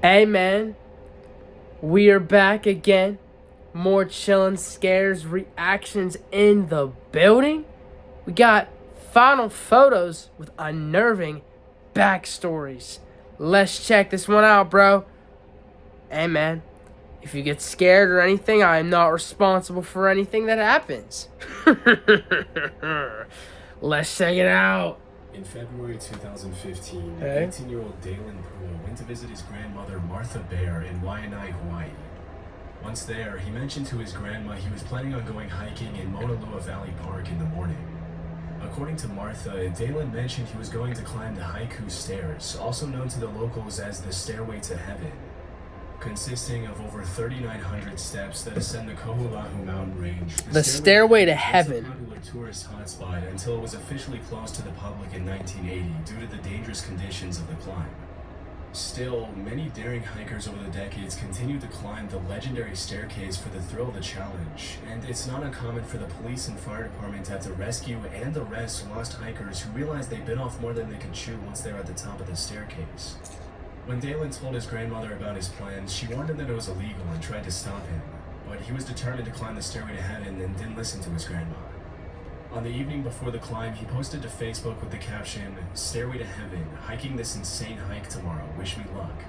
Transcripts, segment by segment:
Hey man, we are back again. More chillin' scares reactions in the building. We got final photos with unnerving backstories. Let's check this one out, bro. Hey man, if you get scared or anything, I am not responsible for anything that happens. Let's check it out. In February 2015, Hey. 18-year-old Dalen Poole went to visit his grandmother Martha Bear in Waianae, Hawaii. Once there, he mentioned to his grandma he was planning on going hiking in Mauna Loa Valley Park in the morning. According to Martha, Dalen mentioned he was going to climb the Haiku Stairs, also known to the locals as the Stairway to Heaven, consisting of over 3,900 steps that ascend the Kohulahu mountain range. The Stairway to Heaven. Was a popular tourist hotspot until it was officially closed to the public in 1980 due to the dangerous conditions of the climb. Still, many daring hikers over the decades continued to climb the legendary staircase for the thrill of the challenge, and it's not uncommon for the police and fire department to have to rescue and arrest lost hikers who realized they bit off more than they could chew once they were at the top of the staircase. When Dalen told his grandmother about his plans, she warned him that it was illegal and tried to stop him, but he was determined to climb the Stairway to Heaven and didn't listen to his grandma. On the evening before the climb, he posted to Facebook with the caption, "Stairway to Heaven, hiking this insane hike tomorrow, wish me luck."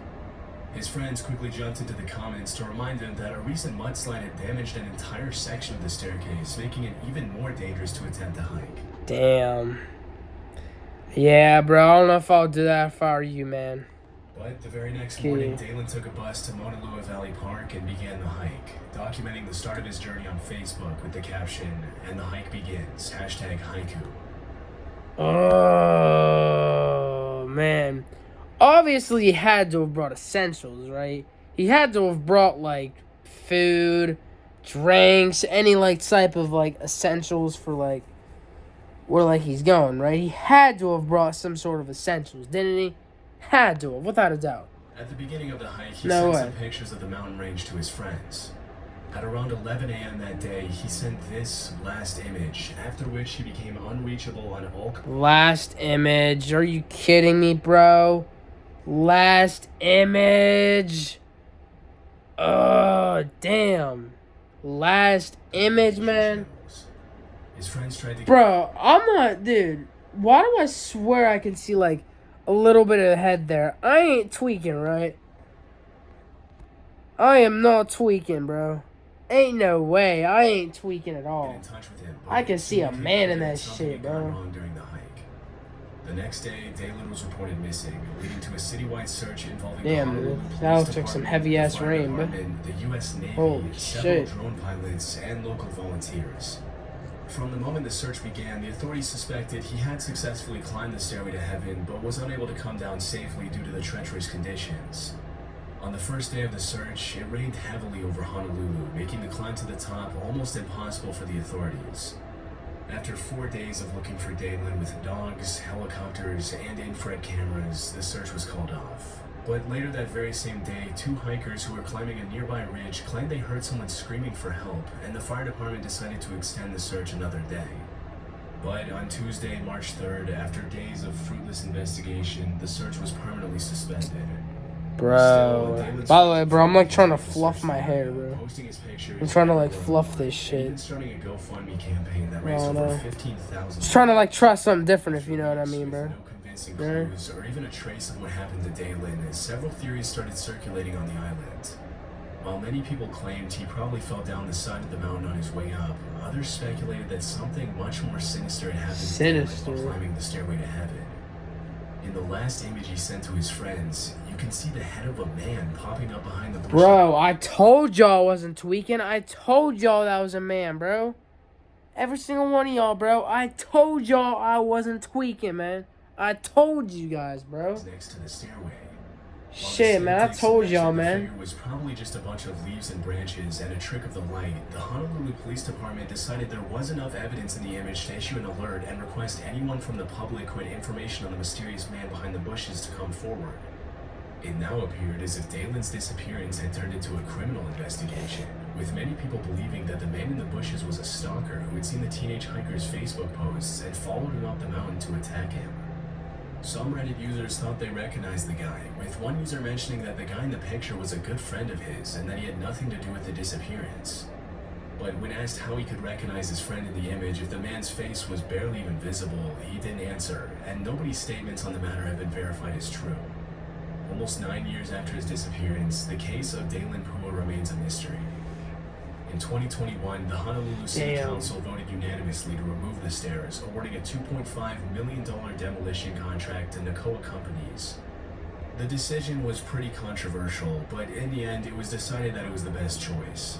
His friends quickly jumped into the comments to remind him that a recent mudslide had damaged an entire section of the staircase, making it even more dangerous to attempt to hike. Damn. Yeah, bro, I don't know if I'll do that if I were you, man. But the very next morning, Dalen took a bus to Mauna Loa Valley Park and began the hike, documenting the start of his journey on Facebook with the caption, "And the hike begins, #Haiku." Oh, man. Obviously, he had to have brought essentials, right? He had to have brought, like, food, drinks, any, like, type of, like, essentials for, like, where, like, he's going, right? He had to have brought some sort of essentials, didn't he? Had to have, without a doubt. At the beginning of the hike, he No sent way. some pictures of the mountain range to his friends. At around 11 a.m. that day, he sent this last image, after which he became unreachable on all... Last image. Are you kidding me, bro? Last image. Oh, damn. Last image, man. His friends tried to... Bro, I'm not... Dude, why do I swear I can see, like, a little bit of the head there? I ain't tweaking, right? I am not tweaking, bro. Ain't no way. I ain't tweaking at all. I can see a man in that shit, bro. During the hike. The next day, Dalen was reported missing, leading to a citywide search involving damn, the dude. That looks like some heavy-ass rain, but... the U.S. Navy, holy several shit. drone pilots, and local volunteers. From the moment the search began, the authorities suspected he had successfully climbed the Stairway to Heaven, but was unable to come down safely due to the treacherous conditions. On the first day of the search, it rained heavily over Honolulu, making the climb to the top almost impossible for the authorities. After 4 days of looking for Dalen with dogs, helicopters, and infrared cameras, the search was called off. But later that very same day, 2 hikers who were climbing a nearby ridge claimed they heard someone screaming for help, and the fire department decided to extend the search another day. But on Tuesday, March 3rd, after days of fruitless investigation, the search was permanently suspended. Bro, by the way, bro, I'm like trying to fluff my hair, bro. I'm trying to like fluff this shit. Starting a GoFundMe campaign that raised No, over no. 15,000. Just trying to like try something different, if you know what I mean, bro. No convincing clues or even a trace of what happened to Dalen, as several theories started circulating on the island. While many people claimed he probably fell down the side of the mountain on his way up, others speculated that something much more sinister had happened to Dalen while climbing the Stairway to Heaven. In the last image he sent to his friends, you can see the head of a man popping up behind the bush. Bro, I told y'all I wasn't tweaking. I told y'all that was a man, bro. Every single one of y'all, bro. I told y'all I wasn't tweaking, man. I told you guys, bro. Next to the stairway. Shit, man, I told y'all, man. It was probably just a bunch of leaves and branches and a trick of the light. The Honolulu Police Department decided there was enough evidence in the image to issue an alert and request anyone from the public who had information on the mysterious man behind the bushes to come forward. It now appeared as if Dalen's disappearance had turned into a criminal investigation, with many people believing that the man in the bushes was a stalker who had seen the teenage hiker's Facebook posts and followed him up the mountain to attack him. Some Reddit users thought they recognized the guy, with one user mentioning that the guy in the picture was a good friend of his and that he had nothing to do with the disappearance. But when asked how he could recognize his friend in the image if the man's face was barely even visible, he didn't answer, and nobody's statements on the matter have been verified as true. Almost 9 years after his disappearance, the case of Dalen Pua remains a mystery. In 2021, the Honolulu City Council voted unanimously to remove the stairs, awarding a $2.5 million demolition contract to Nakoa Companies. The decision was pretty controversial, but in the end, it was decided that it was the best choice.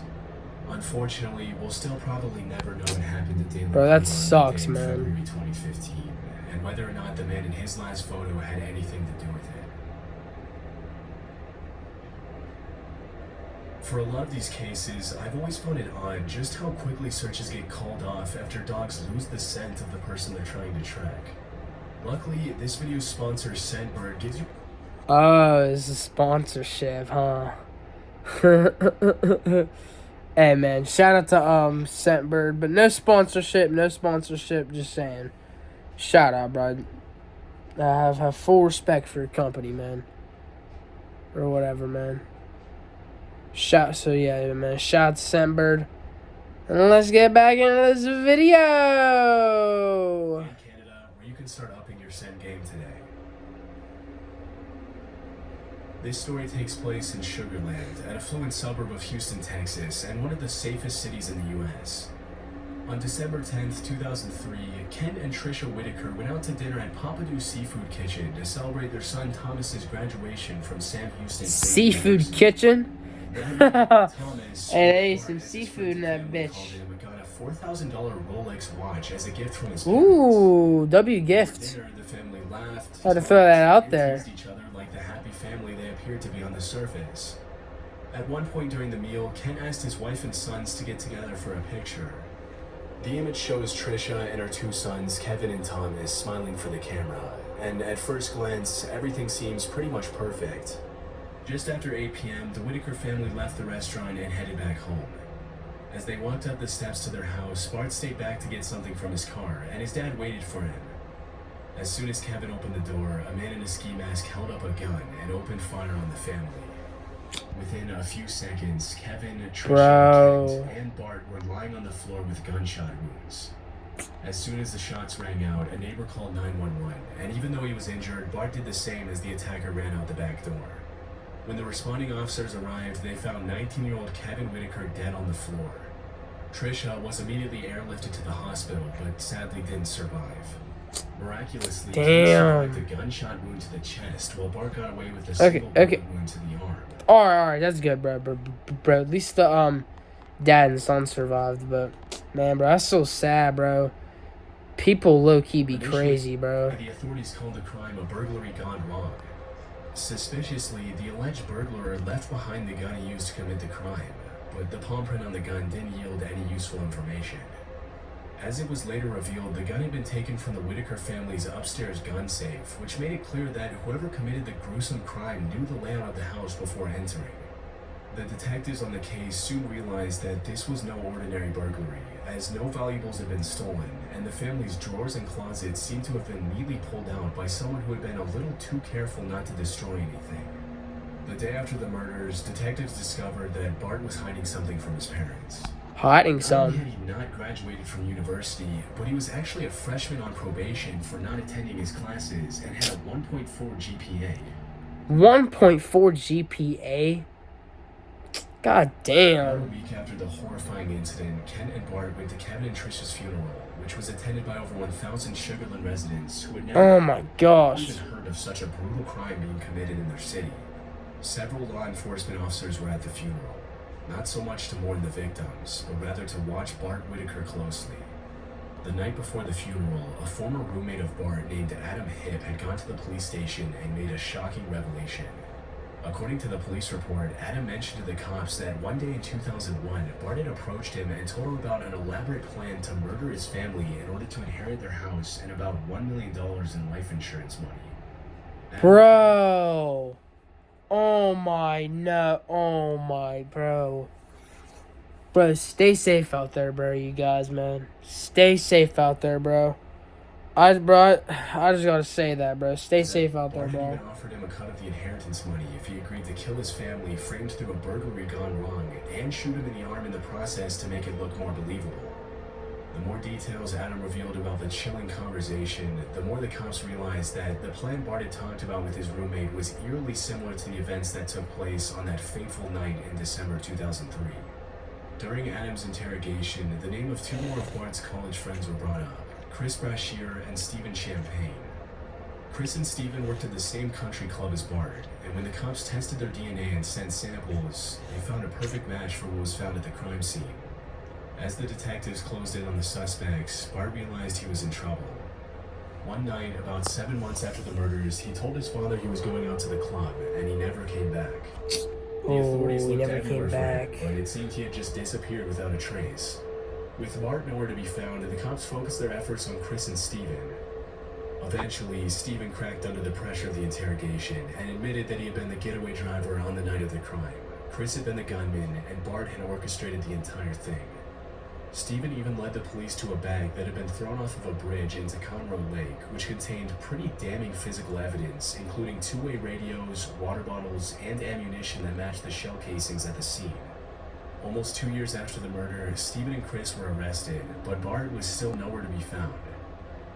Unfortunately, we'll still probably never know what happened to Dalen. Bro, that sucks, man. February 2015, and whether or not the man in his last photo had anything to do with it. For a lot of these cases, I've always found it odd just how quickly searches get called off after dogs lose the scent of the person they're trying to track. Luckily, this video's sponsor, Scentbird, gives you... Oh, it's a sponsorship, huh? Hey, man, shout out to Scentbird, but no sponsorship, just saying. Shout out, bro. I have full respect for your company, man. Or whatever, man. Shout out to Scentbird. And let's get back into this video. In Canada, where you can start upping your scent game today. This story takes place in Sugarland, an affluent suburb of Houston, Texas, and one of the safest cities in the U.S. On December 10th, 2003, Ken and Trisha Whitaker went out to dinner at Papadou Seafood Kitchen to celebrate their son Thomas's graduation from Sam Houston State Seafood University. Kitchen? Thomas, Hey, they ate some seafood in that bitch. Got a $4,000 Rolex watch as a gift from his Ooh, W gift. dinner, the family laughed. Had to throw that out there. Teased each other like the happy family they appeared to be on the surface. At one point during the meal, Ken asked his wife and sons to get together for a picture. The image shows Trisha and her two sons, Kevin and Thomas, smiling for the camera, and at first glance, everything seems pretty much perfect. Just after 8 p.m., the Whitaker family left the restaurant and headed back home. As they walked up the steps to their house, Bart stayed back to get something from his car, and his dad waited for him. As soon as Kevin opened the door, a man in a ski mask held up a gun and opened fire on the family. Within a few seconds, Kevin, Trisha, Kent, and Bart were lying on the floor with gunshot wounds. As soon as the shots rang out, a neighbor called 911, and even though he was injured, Bart did the same as the attacker ran out the back door. When the responding officers arrived, they found 19-year-old Kevin Whitaker dead on the floor. Trisha was immediately airlifted to the hospital, but sadly didn't survive. Miraculously, he survived a gunshot wound to the chest, while Bart got away with a single bullet wound to the arm. Alright, that's good, bro. At least the dad and son survived, but man, bro, that's so sad, bro. People low-key be crazy, bro. The authorities called the crime a burglary gone wrong. Suspiciously, the alleged burglar left behind the gun he used to commit the crime, but the palm print on the gun didn't yield any useful information. As it was later revealed, the gun had been taken from the Whitaker family's upstairs gun safe, which made it clear that whoever committed the gruesome crime knew the layout of the house before entering. The detectives on the case soon realized that this was no ordinary burglary, as no valuables had been stolen, and the family's drawers and closets seemed to have been neatly pulled out by someone who had been a little too careful not to destroy anything. The day after the murders, detectives discovered that Bart was hiding something from his parents. Hiding something? Not only had he not graduated from university, but he was actually a freshman on probation for not attending his classes and had a 1.4 GPA. 1.4 GPA? God damn. About a week after the horrifying incident, Ken and Bart went to Kevin and Trisha's funeral, which was attended by over 1,000 Sugarland residents who had never even heard of such a brutal crime being committed in their city. Several law enforcement officers were at the funeral, not so much to mourn the victims, but rather to watch Bart Whitaker closely. The night before the funeral, a former roommate of Bart named Adam Hipp had gone to the police station and made a shocking revelation. According to the police report, Adam mentioned to the cops that one day in 2001, Bart had approached him and told him about an elaborate plan to murder his family in order to inherit their house and about $1 million in life insurance money. Bro! Oh my, bro. Bro, stay safe out there, bro, you guys, man. Stay safe out there, bro. I just gotta say that, bro. Stay safe out there, Bart had bro. even offered him a cut of the inheritance money if he agreed to kill his family framed through a burglary gone wrong and shoot him in the arm in the process to make it look more believable. The more details Adam revealed about the chilling conversation, the more the cops realized that the plan Bart had talked about with his roommate was eerily similar to the events that took place on that fateful night in December 2003. During Adam's interrogation, the name of two more of Bart's college friends were brought up, Chris Brashear and Stephen Champagne. Chris and Stephen worked at the same country club as Bart, and when the cops tested their DNA and sent samples, they found a perfect match for what was found at the crime scene. As the detectives closed in on the suspects, Bart realized he was in trouble. One night, about 7 months after the murders, he told his father he was going out to the club, and he never came back. The authorities looked everywhere for him, but it seemed he had just disappeared without a trace. With Bart nowhere to be found, the cops focused their efforts on Chris and Stephen. Eventually, Stephen cracked under the pressure of the interrogation and admitted that he had been the getaway driver on the night of the crime. Chris had been the gunman, and Bart had orchestrated the entire thing. Stephen even led the police to a bag that had been thrown off of a bridge into Conroe Lake, which contained pretty damning physical evidence, including two-way radios, water bottles, and ammunition that matched the shell casings at the scene. Almost 2 years after the murder, Stephen and Chris were arrested, but Bart was still nowhere to be found.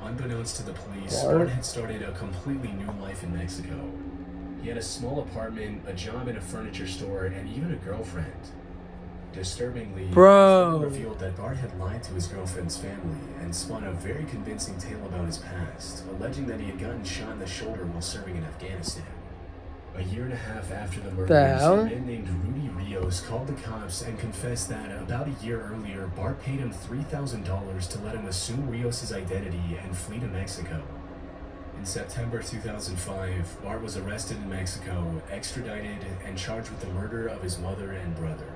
Unbeknownst to the police, Bart had started a completely new life in Mexico. He had a small apartment, a job in a furniture store, and even a girlfriend. Disturbingly, Bro, revealed that Bart had lied to his girlfriend's family and spun a very convincing tale about his past, alleging that he had gotten shot in the shoulder while serving in Afghanistan. A year and a half after the murders, a man named Rudy Rios called the cops and confessed that about a year earlier, Bart paid him $3,000 to let him assume Rios' identity and flee to Mexico. In September 2005, Bart was arrested in Mexico, extradited, and charged with the murder of his mother and brother.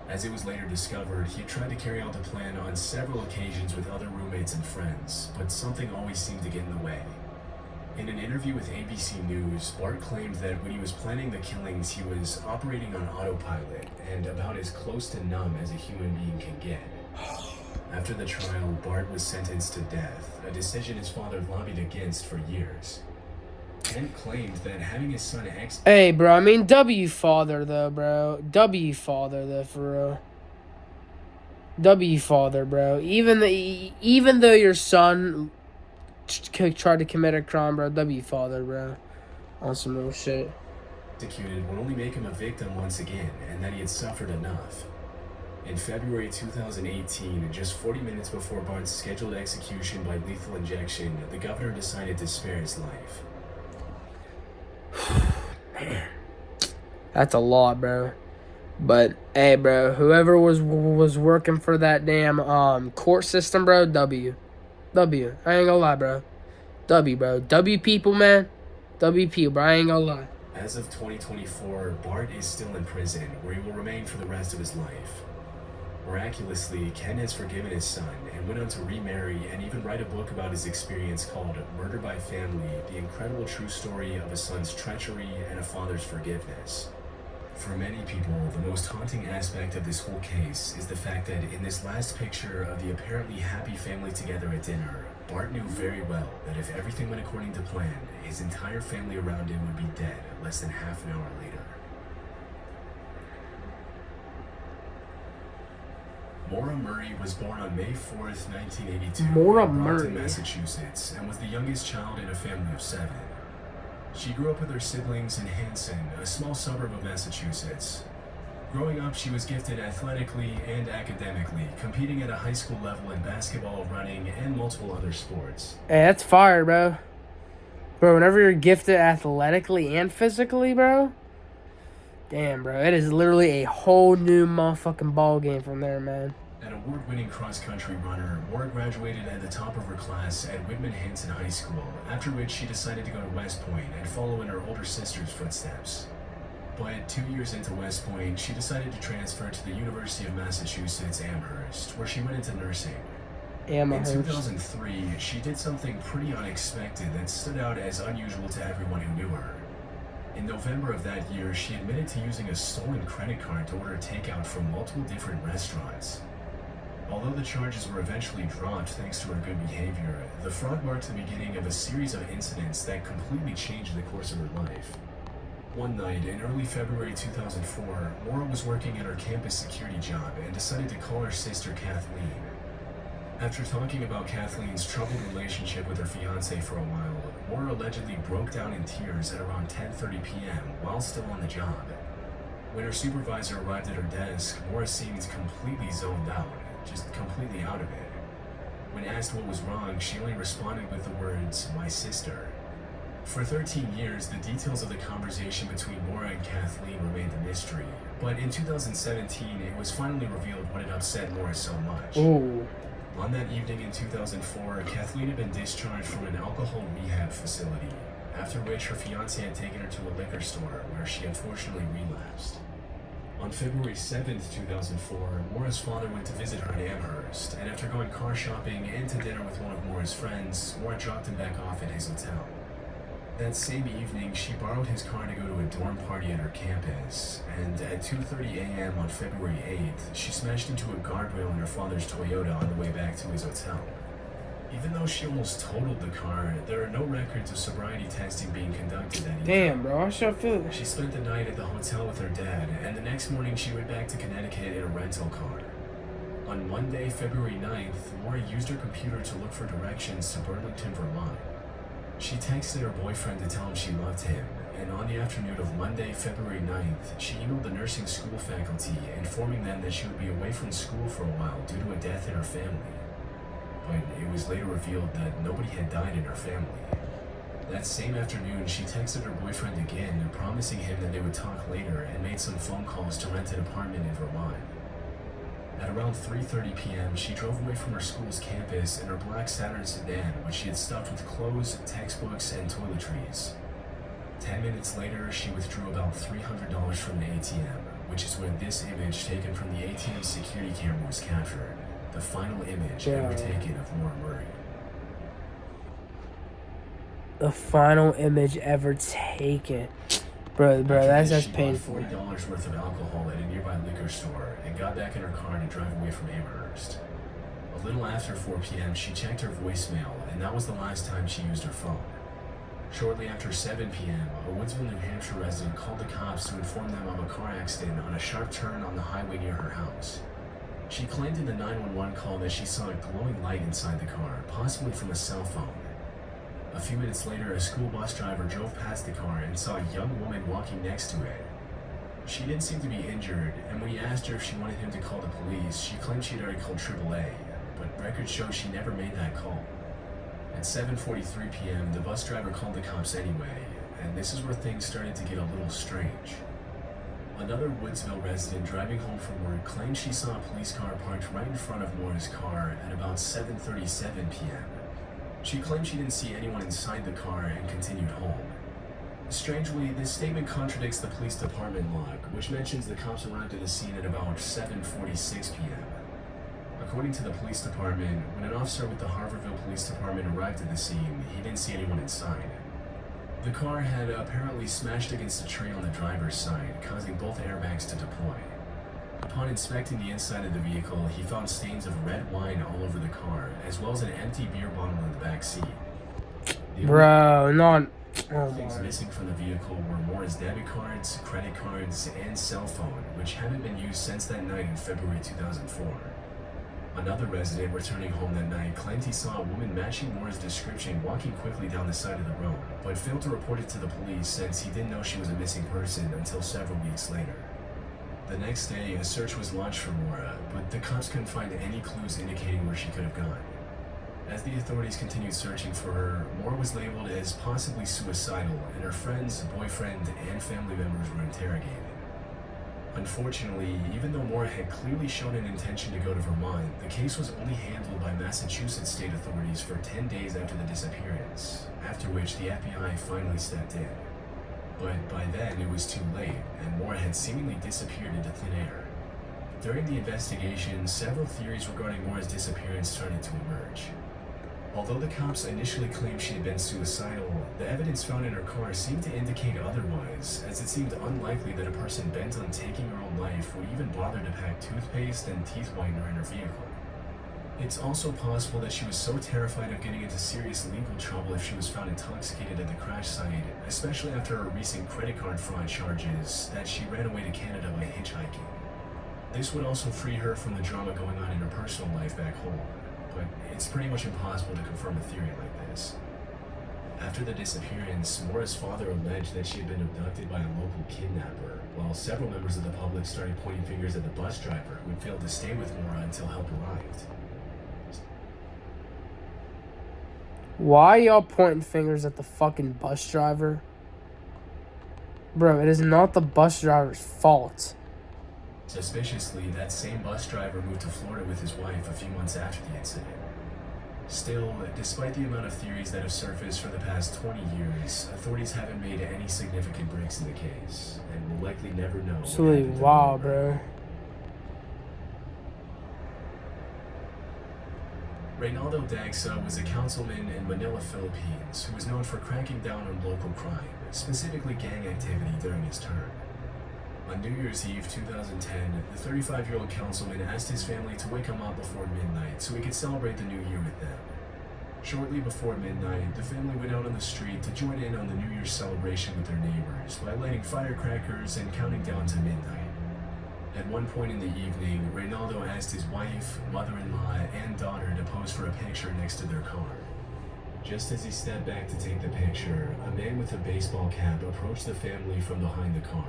As it was later discovered, he had tried to carry out the plan on several occasions with other roommates and friends, but something always seemed to get in the way. In an interview with ABC News, Bart claimed that when he was planning the killings, he was operating on autopilot and about as close to numb as a human being can get. After the trial, Bart was sentenced to death, a decision his father lobbied against for years. Kent claimed that having his son Hey, bro, I mean, W father, though, bro. W father, though, for real. W father, bro. Even though your son tried to commit a crime, bro, W father, bro. On some real shit. Executed would only make him a victim once again, and that he had suffered enough. In February 2018, just 40 minutes before Bart's scheduled execution by lethal injection, the governor decided to spare his life. Man, that's a lot, bro. But hey, bro, whoever was working for that damn court system, bro, W. I ain't gonna lie, bro. W, bro. W people, man. W people, bro. I ain't gonna lie. As of 2024, Bart is still in prison, where he will remain for the rest of his life. Miraculously, Ken has forgiven his son and went on to remarry and even write a book about his experience called Murder by Family, the incredible true story of a son's treachery and a father's forgiveness. For many people, the most haunting aspect of this whole case is the fact that in this last picture of the apparently happy family together at dinner, Bart knew very well that if everything went according to plan, his entire family around him would be dead less than half an hour later. Maura Murray was born on May 4th, 1982 in Brockton, Massachusetts, and was the youngest child in a family of 7. She grew up with her siblings in Hanson, a small suburb of Massachusetts. Growing up, she was gifted athletically and academically, competing at a high school level in basketball, running, and multiple other sports. Hey, that's fire, bro. Bro, whenever you're gifted athletically and physically, bro, damn, bro, it is literally a whole new motherfucking ball game from there, man. An award-winning cross-country runner, Maura graduated at the top of her class at Whitman Hanson High School, after which she decided to go to West Point and follow in her older sister's footsteps. But 2 years into West Point, she decided to transfer to the University of Massachusetts Amherst, where she went into nursing. Amherst. In 2003, she did something pretty unexpected that stood out as unusual to everyone who knew her. In November of that year, she admitted to using a stolen credit card to order takeout from multiple different restaurants. Although the charges were eventually dropped thanks to her good behavior, the fraud marked the beginning of a series of incidents that completely changed the course of her life. One night, in early February 2004, Maura was working at her campus security job and decided to call her sister Kathleen. After talking about Kathleen's troubled relationship with her fiancé for a while, Maura allegedly broke down in tears at around 10:30 p.m. while still on the job. When her supervisor arrived at her desk, Maura seemed completely zoned out, just completely out of it. When asked what was wrong, she only responded with the words, "my sister." For 13 years, the details of the conversation between Maura and Kathleen remained a mystery, but in 2017, it was finally revealed what had upset Maura so much. Ooh. On that evening in 2004, Kathleen had been discharged from an alcohol rehab facility, after which her fiancé had taken her to a liquor store where she unfortunately relapsed. On February 7th, 2004, Maura's father went to visit her in Amherst, and after going car shopping and to dinner with one of Maura's friends, Maura dropped him back off at his hotel. That same evening, she borrowed his car to go to a dorm party at her campus, and at 2:30 a.m. on February 8th, she smashed into a guardrail in her father's Toyota on the way back to his hotel. Even though she almost totaled the car, there are no records of sobriety testing being conducted that evening. Damn, bro. I should feel it. She spent the night at the hotel with her dad, and the next morning she went back to Connecticut in a rental car. On Monday, February 9th, Maura used her computer to look for directions to Burlington, Vermont. She texted her boyfriend to tell him she loved him, and on the afternoon of Monday, February 9th, she emailed the nursing school faculty, informing them that she would be away from school for a while due to a death in her family. But it was later revealed that nobody had died in her family. That same afternoon, she texted her boyfriend again, promising him that they would talk later, and made some phone calls to rent an apartment in Vermont. At around 3:30 p.m., she drove away from her school's campus in her black Saturn sedan, which she had stuffed with clothes, textbooks, and toiletries. 10 minutes later, she withdrew about $300 from the ATM, which is when this image taken from the ATM security camera was captured. The final image ever taken of Maura Murray. The final image ever taken. Bro, that's painful. $40 worth of alcohol at a nearby liquor store and got back in her car to drive away from Amherst. A little after 4 p.m., she checked her voicemail, and that was the last time she used her phone. Shortly after 7 p.m., a Woodsville, New Hampshire resident called the cops to inform them of a car accident on a sharp turn on the highway near her house. She claimed in the 911 call that she saw a glowing light inside the car, possibly from a cell phone. A few minutes later, a school bus driver drove past the car and saw a young woman walking next to it. She didn't seem to be injured, and when he asked her if she wanted him to call the police, she claimed she had already called AAA, but records show she never made that call. At 7:43 p.m., the bus driver called the cops anyway, and this is where things started to get a little strange. Another Woodsville resident driving home from work claimed she saw a police car parked right in front of Maura's car at about 7:37 p.m. She claimed she didn't see anyone inside the car and continued home. Strangely, this statement contradicts the police department log, which mentions the cops arrived at the scene at about 7:46 p.m. According to the police department, when an officer with the Harborville Police Department arrived at the scene, he didn't see anyone inside. The car had apparently smashed against a tree on the driver's side, causing both airbags to deploy. Upon inspecting the inside of the vehicle, he found stains of red wine all over the car, as well as an empty beer bottle in the back seat. Bro, not... Things missing from the vehicle were Maura's debit cards, credit cards, and cell phone, which haven't been used since that night in February 2004. Another resident returning home that night claimed he saw a woman matching Maura's description walking quickly down the side of the road, but failed to report it to the police since he didn't know she was a missing person until several weeks later. The next day, a search was launched for Maura, but the cops couldn't find any clues indicating where she could have gone. As the authorities continued searching for her, Maura was labeled as possibly suicidal, and her friends, boyfriend, and family members were interrogated. Unfortunately, even though Maura had clearly shown an intention to go to Vermont, the case was only handled by Massachusetts state authorities for 10 days after the disappearance, after which the FBI finally stepped in. But by then, it was too late, and Maura had seemingly disappeared into thin air. During the investigation, several theories regarding Maura's disappearance started to emerge. Although the cops initially claimed she had been suicidal, the evidence found in her car seemed to indicate otherwise, as it seemed unlikely that a person bent on taking her own life would even bother to pack toothpaste and teeth whitener in her vehicle. It's also possible that she was so terrified of getting into serious legal trouble if she was found intoxicated at the crash site, especially after her recent credit card fraud charges, that she ran away to Canada by hitchhiking. This would also free her from the drama going on in her personal life back home, but it's pretty much impossible to confirm a theory like this. After the disappearance, Maura's father alleged that she had been abducted by a local kidnapper, while several members of the public started pointing fingers at the bus driver who had failed to stay with Maura until help arrived. Why y'all pointing fingers at the fucking bus driver? Bro, it is not the bus driver's fault. Suspiciously, that same bus driver moved to Florida with his wife a few months after the incident. Still, despite the amount of theories that have surfaced for the past 20 years, authorities haven't made any significant breaks in the case, and will likely never know. Absolutely wild, bro. Reynaldo Dagsa was a councilman in Manila, Philippines, who was known for cracking down on local crime, specifically gang activity during his term. On New Year's Eve 2010, the 35-year-old councilman asked his family to wake him up before midnight so he could celebrate the new year with them. Shortly before midnight, the family went out on the street to join in on the New Year's celebration with their neighbors by lighting firecrackers and counting down to midnight. At one point in the evening, Reynaldo asked his wife, mother-in-law, and daughter to pose for a picture next to their car. Just as he stepped back to take the picture, a man with a baseball cap approached the family from behind the car.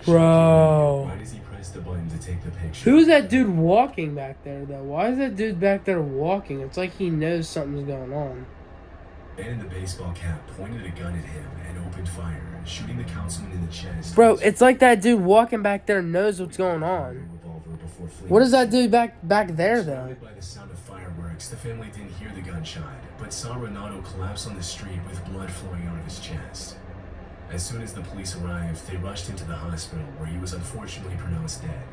Bro. Right as he pressed the button to take the picture. Who's that dude walking back there, though? Why is that dude back there walking? It's like he knows something's going on. The man in the baseball cap pointed a gun at him and opened fire, shooting the councilman in the chest. Bro, it's like that dude walking back there knows what's going on. What does that dude back there, though? Surrounded by the sound of fireworks, the family didn't hear the gunshot, but saw Reynaldo collapse on the street with blood flowing out of his chest. As soon as the police arrived, they rushed him to the hospital, where he was unfortunately pronounced dead.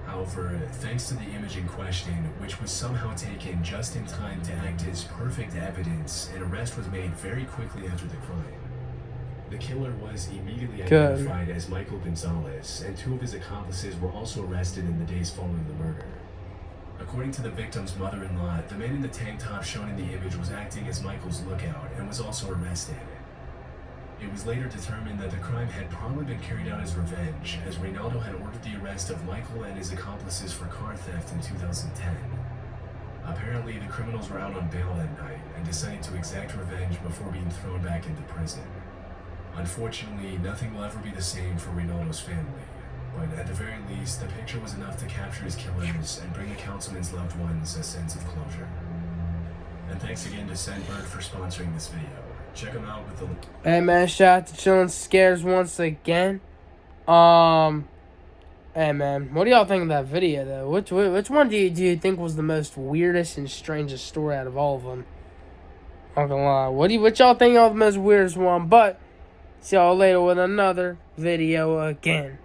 However, thanks to the image in question, which was somehow taken just in time to act as perfect evidence, an arrest was made very quickly after the crime. The killer was immediately identified as Michael Gonzalez, and two of his accomplices were also arrested in the days following the murder. According to the victim's mother-in-law, the man in the tank top shown in the image was acting as Michael's lookout and was also arrested. It was later determined that the crime had probably been carried out as revenge, as Reynaldo had ordered the arrest of Michael and his accomplices for car theft in 2010. Apparently, the criminals were out on bail that night and decided to exact revenge before being thrown back into prison. Unfortunately, nothing will ever be the same for Reynaldo's family, but at the very least, the picture was enough to capture his killers and bring the councilman's loved ones a sense of closure. And thanks again to Sandberg for sponsoring this video. Check them out with the... Hey man, shout out to Chillin' Scares once again. Hey man, what do y'all think of that video though? Which one do you think was the most weirdest and strangest story out of all of them? I'm not gonna lie. What y'all think of the most weirdest one? But see y'all later with another video again.